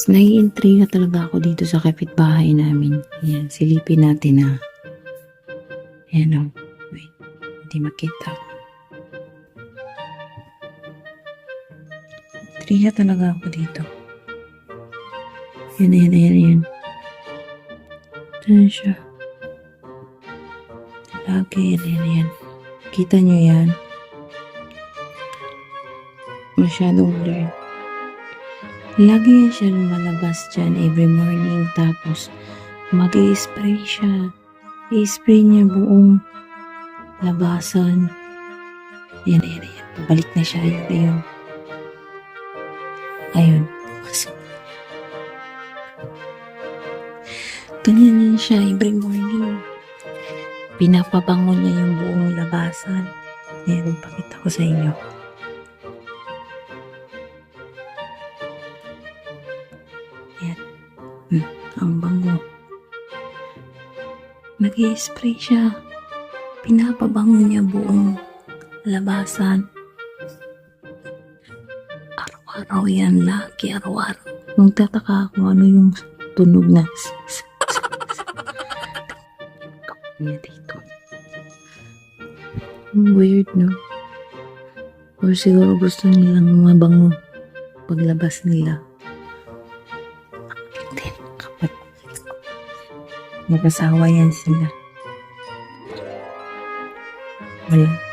Nai-intriga talaga ako dito sa kapitbahay namin. Ayan, silipin natin ha. Ayan o. Wait, hindi makita. Intriga talaga ako dito. Ayan. Ito na siya. Lagi, ayan. Kita nyo yan? Masyadong blur. Lagi yan siya lumalabas dyan every morning. Tapos, mag-i-spray siya. I-spray niya buong labasan. Ayan. Pabalik na siya. Ayun. Ganyan yan siya every morning. Pinapabango niya yung buong labasan. Ayan, pakita ko sa inyo. Ayan. Ang bango. Nag-i-spray siya. Pinapabango niya buong labasan. Araw-araw yan. Lagi araw-araw. Nung tataka ako ano yung tunog na niya dito. Weird, no? Or siguro gusto nilang mabango paglabas nila. Hindi, kapat. Mag-asawa yan sila. Wala.